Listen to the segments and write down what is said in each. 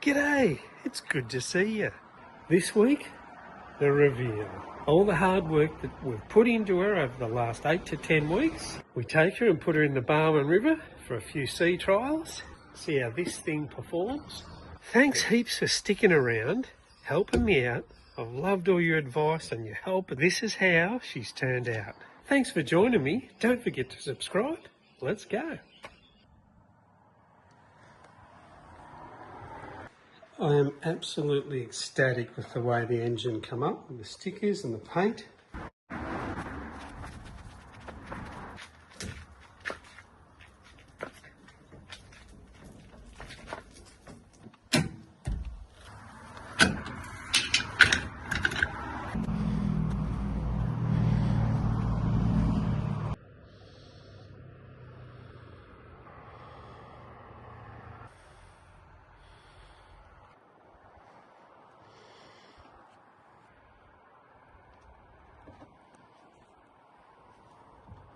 G'day, it's good to see you. This week, the reveal. All the hard work that we've put into her over the last 8 to 10 weeks. We take her and put her in the Barwon River for a few sea trials, see how this thing performs. Thanks heaps for sticking around, helping me out. I've loved all your advice and your help. This is how she's turned out. Thanks for joining me. Don't forget to subscribe. Let's go. I am absolutely ecstatic with the way the engine come up, and the stickers and the paint.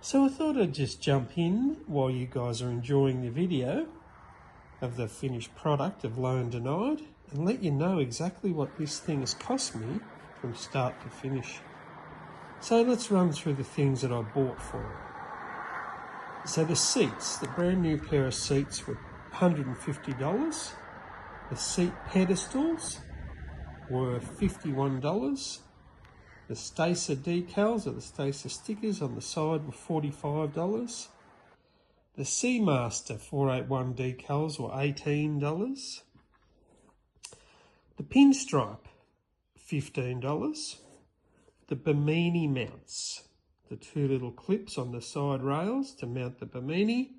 So I thought I'd just jump in while you guys are enjoying the video of the finished product of Loan Denied and let you know exactly what this thing has cost me from start to finish. So let's run through the things that I bought for it. So the seats, the brand new pair of seats were $150. The seat pedestals were $51. The Stacer decals, or the Stacer stickers on the side, were $45. The Seamaster 481 decals were $18. The Pinstripe, $15. The Bimini mounts, the two little clips on the side rails to mount the Bimini,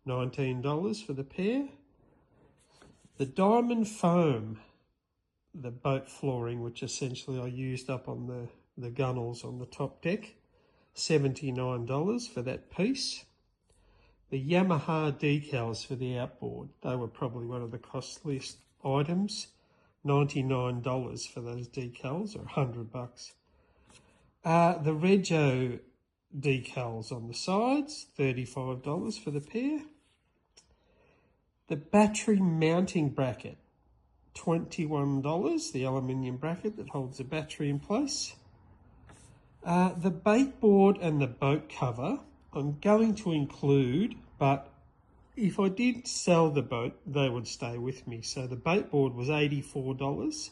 $19 for the pair. The Diamond Foam, the boat flooring, which essentially I used up on the gunnels on the top deck, $79 for that piece. The Yamaha decals for the outboard, they were probably one of the costliest items, $99 for those decals, or $100. The Rego decals on the sides, $35 for the pair. The battery mounting bracket, $21, the aluminium bracket that holds the battery in place. The bait board and the boat cover, I'm going to include, but if I did sell the boat, they would stay with me. So the bait board was $84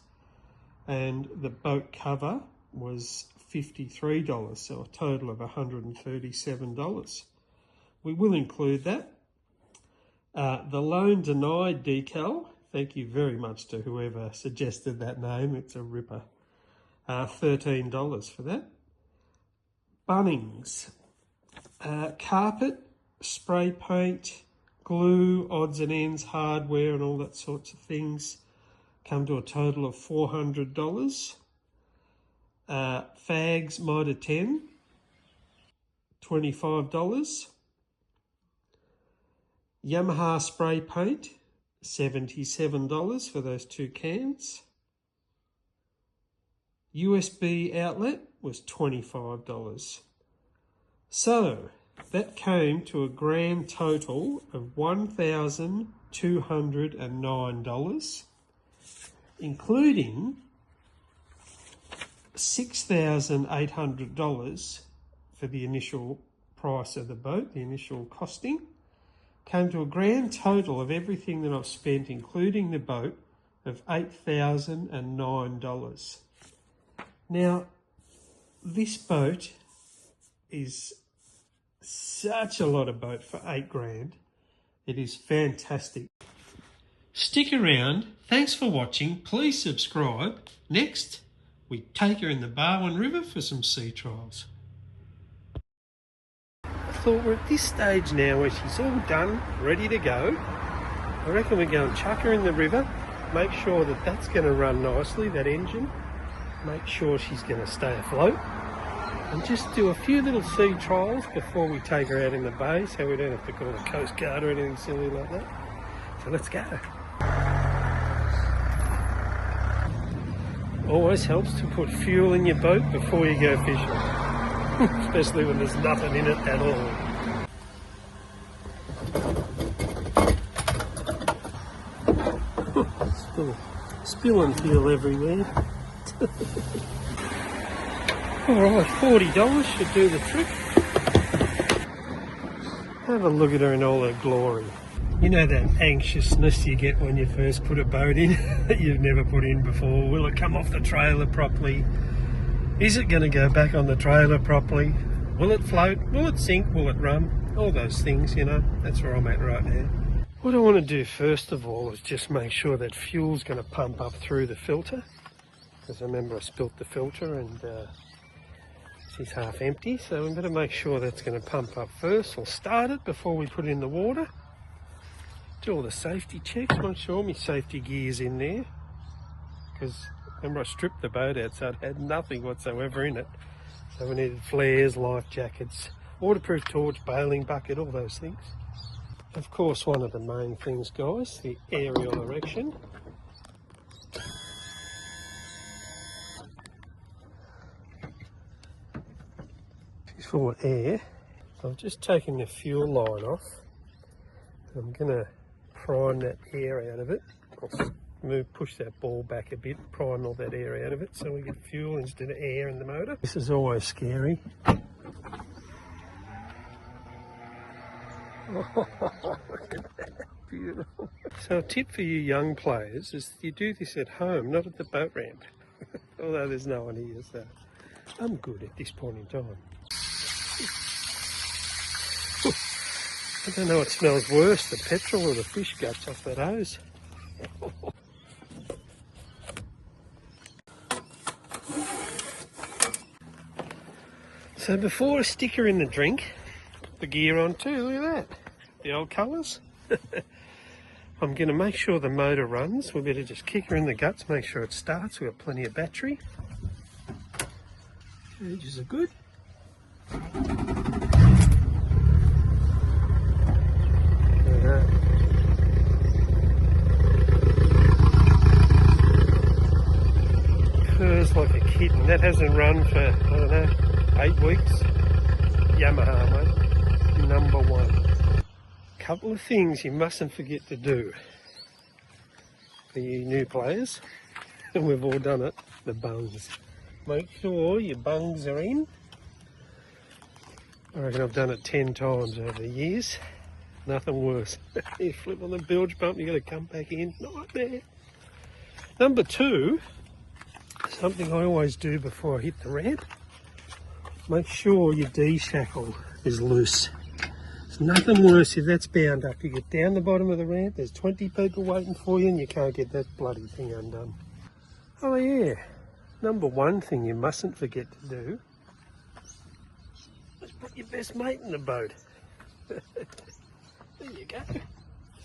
and the boat cover was $53, so a total of $137. We will include that. The Loan Denied decal, thank you very much to whoever suggested that name, it's a ripper. $13 for that. Bunnings, carpet, spray paint, glue, odds and ends, hardware and all that sorts of things come to a total of $400. Fags Mitre 10, $25. Yamaha spray paint, $77 for those two cans. USB outlet was $25. So that came to a grand total of $1,209, including $6,800 for the initial price of the boat, the initial costing. Came to a grand total of everything that I've spent, including the boat, of $8,009. Now, this boat is such a lot of boat for $8,000. It is fantastic. Stick around. Thanks for watching. Please subscribe. Next, we take her in the Barwon River for some sea trials. I thought we're at this stage now where she's all done, ready to go. I reckon we go and chuck her in the river, make sure that that's going to run nicely, that engine. Make sure she's going to stay afloat. And just do a few little sea trials before we take her out in the bay, so we don't have to call the Coast Guard or anything silly like that. So let's go. Always helps to put fuel in your boat before you go fishing, especially when there's nothing in it at all. Little spill and feel everywhere. Alright, $40 should do the trick. Have a look at her in all her glory. You know that anxiousness you get when you first put a boat in that you've never put in before? Will it come off the trailer properly? Is it going to go back on the trailer properly? Will it float? Will it sink? Will it run? All those things, you know. That's where I'm at right now. What I want to do first of all is just make sure that fuel's going to pump up through the filter. Because I remember I spilt the filter and she's half empty, so I'm going to make sure that's going to pump up first. We'll start it before we put it in the water. Do all the safety checks, make sure my safety gear's in there. Because remember I stripped the boat out so it had nothing whatsoever in it. So we needed flares, life jackets, waterproof torch, bailing bucket, all those things. Of course, one of the main things, guys, the aerial erection. She's full of air. So I've just taken the fuel line off. I'm going to prime that air out of it. I'll push that ball back a bit, prime all that air out of it so we get fuel instead of air in the motor. This is always scary. Oh, look at that, beautiful. So a tip for you young players is you do this at home, not at the boat ramp. Although there's no one here, so I'm good at this point in time. I don't know what smells worse, the petrol or the fish guts off that hose. So before I stick her in the drink, put the gear on too, look at that. The old colours. I'm going to make sure the motor runs. We better just kick her in the guts, make sure it starts. We've got plenty of battery. Gauges are good. Purrs like a kitten. That hasn't run for, I don't know, 8 weeks. Yamaha, mate. Number one. Couple of things you mustn't forget to do for you new players, and we've all done it, the bungs. Make sure your bungs are in. I reckon I've done it 10 times over the years. Nothing worse. You flip on the bilge pump, you got to come back in. Nightmare. Number 2, something I always do before I hit the ramp, make sure your D-shackle is loose. There's nothing worse if that's bound up. You get down the bottom of the ramp, there's 20 people waiting for you and you can't get that bloody thing undone. Oh yeah, number 1 thing you mustn't forget to do is put your best mate in the boat. There you go.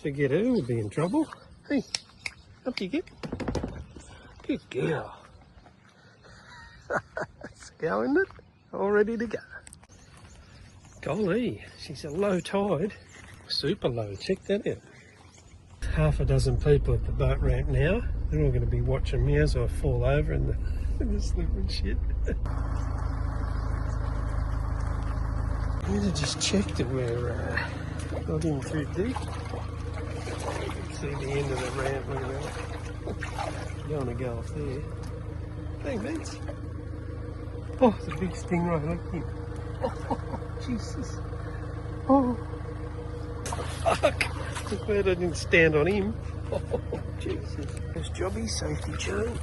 Forget her, we'll be in trouble. Hey, up you get. Good girl. Let's go, isn't it? All ready to go. Golly, she's a low tide. Super low, check that out. Half a dozen people at the boat ramp now. They're all going to be watching me as I fall over in the slippery shit. I'm going to just check that we're not in too deep. You can see the end of the ramp, look at that. You don't want to go off there. Hey, mates. Oh, it's a big stingray, look at him. Oh, Jesus. Oh, fuck. I'm glad I didn't stand on him. Oh, Jesus. There's Jobby, safety chain.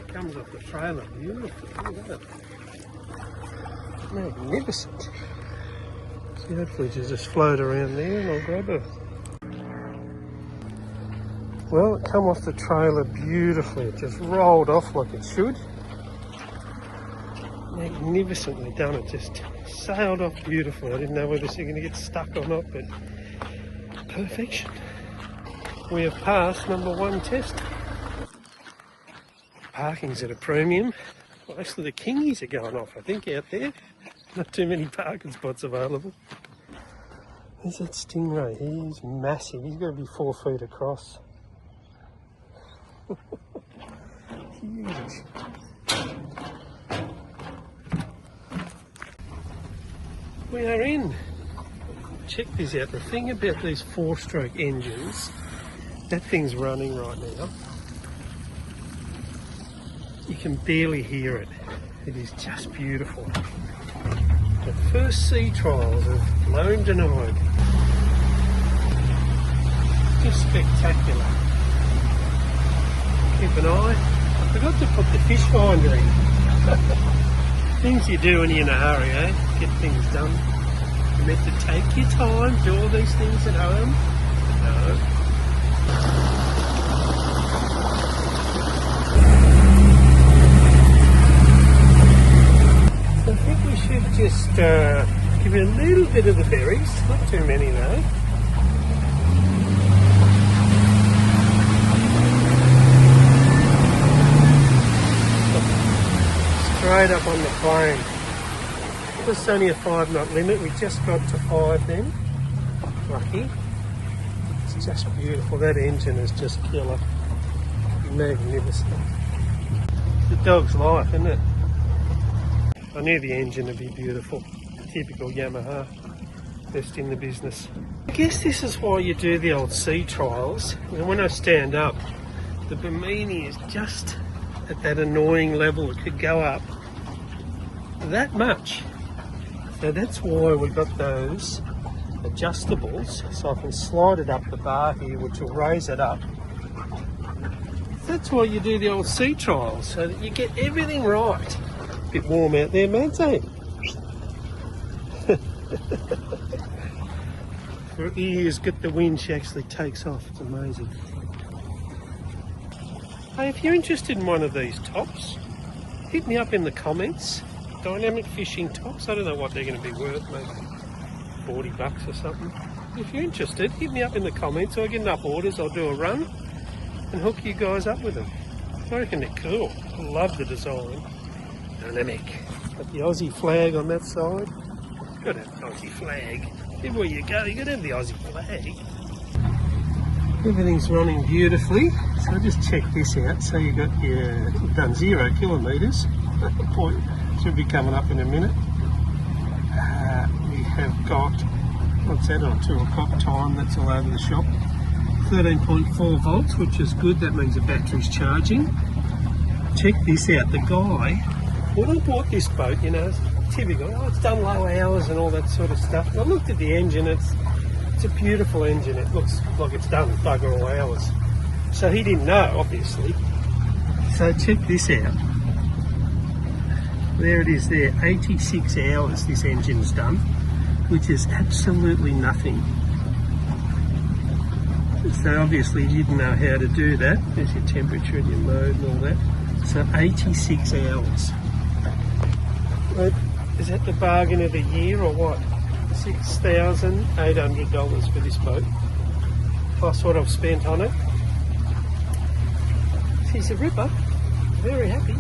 Comes off the trailer, beautiful, look at that. Magnificent. See, hopefully she'll just float around there and I'll grab her. Well, it come off the trailer beautifully, it just rolled off like it should. Magnificently done, it just sailed off beautifully. I didn't know whether she was going to get stuck or not, but perfection. We have passed number 1 test. Parking's at a premium. Well, actually the kingies are going off, I think, out there. Not too many parking spots available. There's that stingray. He's massive. He's got to be 4 feet across. Huge. We are in. Check this out. The thing about these 4-stroke engines, that thing's running right now. You can barely hear it. It is just beautiful. The first sea trials of Loan Denied. Just spectacular. Keep an eye. I forgot to put the fish finder in. Things you do when you're in a hurry, eh? Get things done. You're meant to take your time, do all these things at home. No. So I think we should just give it a little bit of the berries. Not too many though. Straight up on the plane. It's only a 5-knot limit. We just got to 5 then. Lucky. It's just beautiful. That engine is just killer. Magnificent. The dog's life, isn't it? I knew the engine would be beautiful. Typical Yamaha. Best in the business. I guess this is why you do the old sea trials. And when I stand up, the Bimini is just at that annoying level. It could go up that much. So that's why we've got those adjustables, so I can slide it up the bar here, which will raise it up. That's why you do the old sea trials, so that you get everything right. A bit warm out there, mate, eh? Her ears get the wind, she actually takes off. It's amazing. Hey, if you're interested in one of these tops, hit me up in the comments. Dynamic fishing tops. I don't know what they're going to be worth, maybe $40 or something. If you're interested, hit me up in the comments. I'll get enough orders, I'll do a run and hook you guys up with them. I reckon they're cool. I love the design. Dynamic. Got the Aussie flag on that side. Gotta have the Aussie flag. Everywhere you go, you gotta have the Aussie flag. Everything's running beautifully. So just check this out. So you've done 0 kilometres. Point should be coming up in a minute. We have got, what's that, on 2 o'clock time, that's all over the shop. 13.4 volts, which is good. That means the battery's charging. Check this out. The guy, when I bought this boat, you know, typical, it's done low hours and all that sort of stuff. And I looked at the engine, it's a beautiful engine. It looks like it's done bugger all hours. So he didn't know, obviously. So check this out. There it is there, 86 hours this engine's done, which is absolutely nothing. So obviously you didn't know how to do that. There's your temperature and your mode and all that. So 86 hours. Is that the bargain of the year or what? $6,800 for this boat, plus what I've spent on it. She's a ripper, very happy.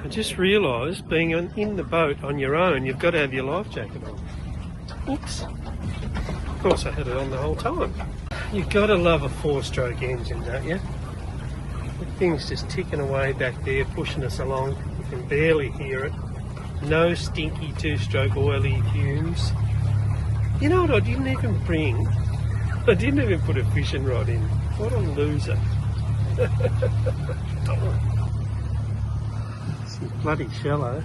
I just realised, being in the boat on your own, you've got to have your life jacket on. Oops. Of course I had it on the whole time. You've got to love a 4-stroke engine, don't you? The thing's just ticking away back there, pushing us along. You can barely hear it. No stinky 2-stroke oily fumes. You know what I didn't even bring? I didn't even put a fishing rod in. What a loser. It's bloody shallow.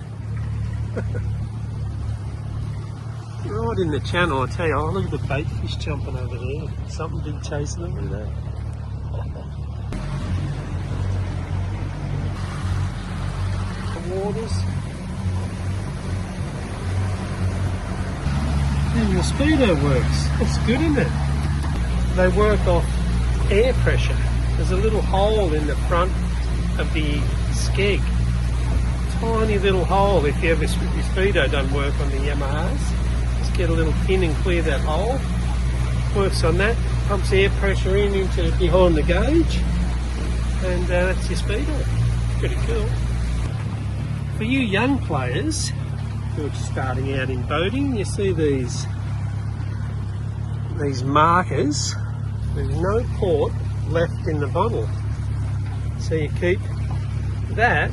Right in the channel, I tell you. Oh, look at the bait fish jumping over there. Something big chasing them, you know. The waters. And the speedo works. It's good, isn't it? They work off air pressure. There's a little hole in the front of the skeg. Tiny little hole. If you ever your speedo doesn't work on the Yamahas, just get a little pin and clear that hole. Works on that. Pumps air pressure into behind the gauge, and that's your speedo. Pretty cool. For you young players who are starting out in boating, you see these markers. There's no port left in the bottle, so you keep that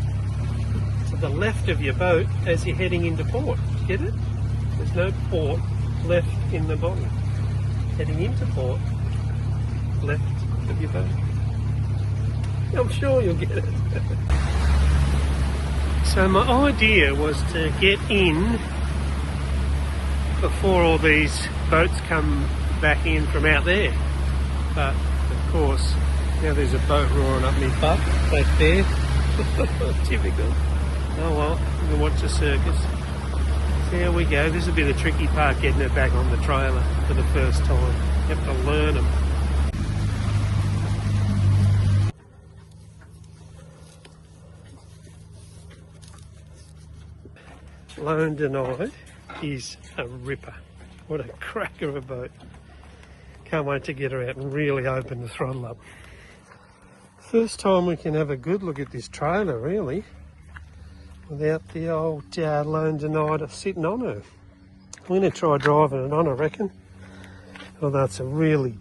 to the left of your boat as you're heading into port. Get it? There's no port left in the bottom. Heading into port, left of your boat. I'm sure you'll get it. So my idea was to get in before all these boats come back in from out there. But of course, now there's a boat roaring up me butt back there. Typical. Oh well, we can watch the circus. So here we go. This will be the tricky part, getting it back on the trailer for the first time. You have to learn them. Loan Denied is a ripper. What a cracker of a boat. Can't wait to get her out and really open the throttle up. First time we can have a good look at this trailer, really, without the old Loan Denied sitting on her. I'm going to try driving it on, I reckon. Although it's a really,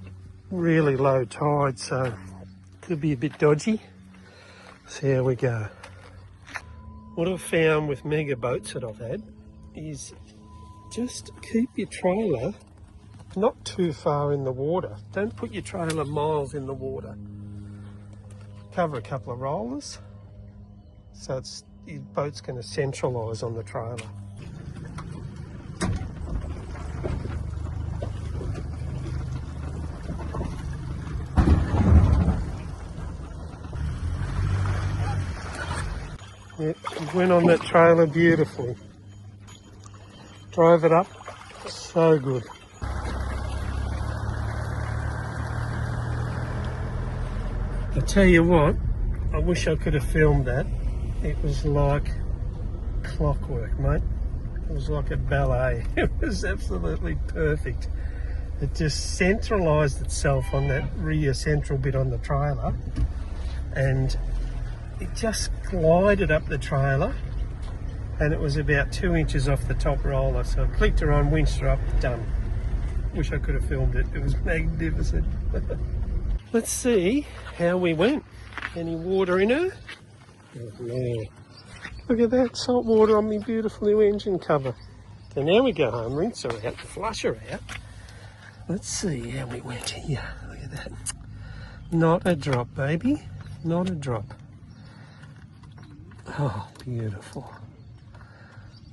really low tide, so could be a bit dodgy. So here we go. What I've found with mega boats that I've had is just keep your trailer not too far in the water. Don't put your trailer miles in the water. Cover a couple of rollers so your boat's going to centralise on the trailer. Yep, it went on that trailer beautifully. Drove it up, so good. I tell you what, I wish I could have filmed that. It was like clockwork, mate. It was like a ballet. It was absolutely perfect. It just centralised itself on that rear central bit on the trailer, and it just glided up the trailer, and it was about 2 inches off the top roller. So I clicked her on, winched her up, done. Wish I could have filmed it. It was magnificent. Let's see how we went. Any water in her? Oh, man. Look at that, salt water on my beautiful new engine cover. So now we go home, rinse her out, flush her out. Let's see how we went here. Look at that. Not a drop, baby. Not a drop. Oh, beautiful.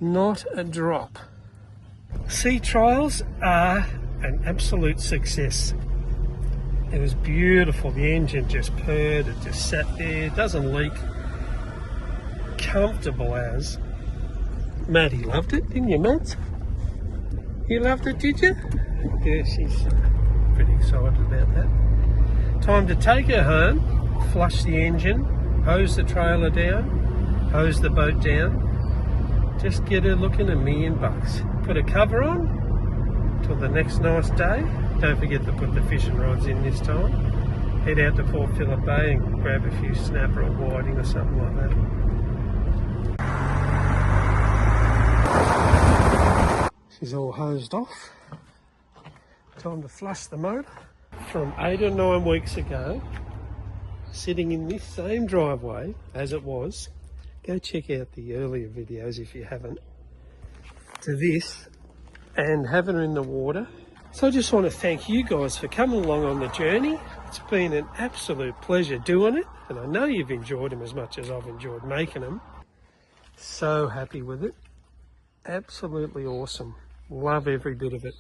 Not a drop. Sea trials are an absolute success. It was beautiful. The engine just purred, it just sat there, it doesn't leak. Comfortable as. Maddie loved it, didn't you, Mads? You loved it, did you? Yeah, she's pretty excited about that. Time to take her home, flush the engine, hose the trailer down, hose the boat down. Just get her looking $1,000,000. Put a cover on till the next nice day. Don't forget to put the fishing rods in this time. Head out to Port Phillip Bay and grab a few snapper or whiting or something like that. She's all hosed off. Time to flush the motor. From 8 or 9 weeks ago, sitting in this same driveway as it was, go check out the earlier videos if you haven't, to this, and having her in the water. So I just want to thank you guys for coming along on the journey. It's been an absolute pleasure doing it, and I know you've enjoyed them as much as I've enjoyed making them. So happy with it. Absolutely awesome. Love every bit of it.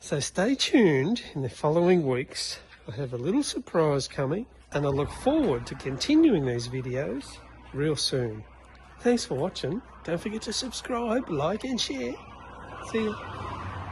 So stay tuned in the following weeks. I have a little surprise coming, and I look forward to continuing these videos real soon. Thanks for watching. Don't forget to subscribe, like and share. See you.